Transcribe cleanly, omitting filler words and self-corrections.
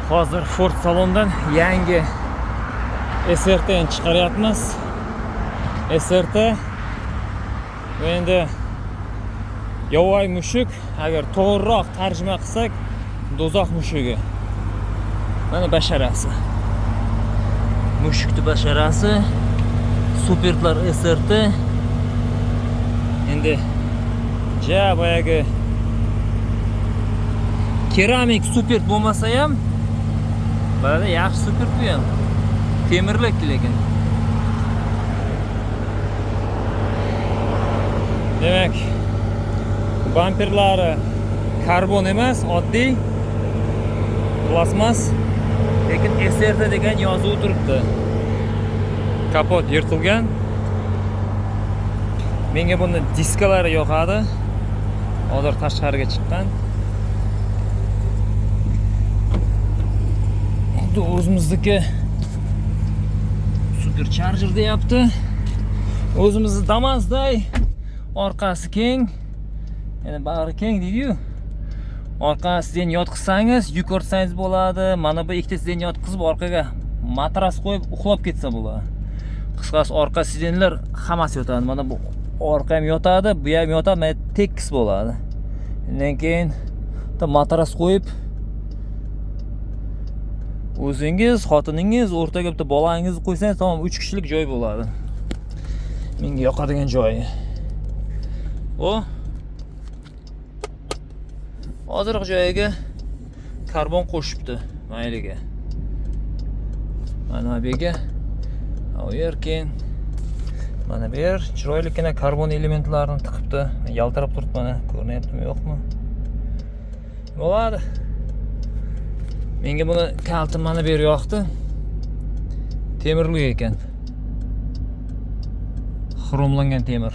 Hozir Ford salondan yangi SRT'ni chiqaryapmiz. SRT endi yovvoyi mushuk, agar to'g'riroq tarjima qilsak, do'zax mushugi. Mana basharasi. Mushukni basharasi. Supertlar SRT. Endi boyagi keramik supert bo'lmasa ham, ba'zida yaxshi supert bu ham. Temirlik lekin. Demak, bamperlari karbon emas, oddiy plasmas, lekin SRT degan yozuv turibdi. Kapot yirtilgan. Menga buni diskalari yoqadi. Hozir tashqariga chiqqan. Endi o'zimizniki supercharger deyapti. O'zimizni Damas'day orqasi keng. Yana bag'ri keng deydi-yu. Orqasidan yotqizsangiz, yuk ortsangiz bo'ladi. Mana bu ikkitasidan yotqizib orqaga matras qo'yib uxlab ketsa bo'ladi. Qisqasi orqa sidenlar hammasi yotadi. Mana bu orqa ham yotadi, bu ham yotadi, mana tekis bo'ladi. Undan keyin matras qo'yib o'zingiz, xotiningiz, o'rtaga bitta bolangizni qo'ysangiz, tamom 3 kishilik joy bo'ladi. Menga yoqadigan joyi. Hozirgi joyiga karbon qo'shibdi mayliga. Mana bu yerga erkin. Mana bu yer chiroylikgina karbon elementlarini tiqibdi. Yaltirab turibdi, mana ko'rinyaptimi, yo'qmi? Bo'ladi. Menga buni kalti mana bu yer yoqdi. Temirlik ekan. Xromlangan temir.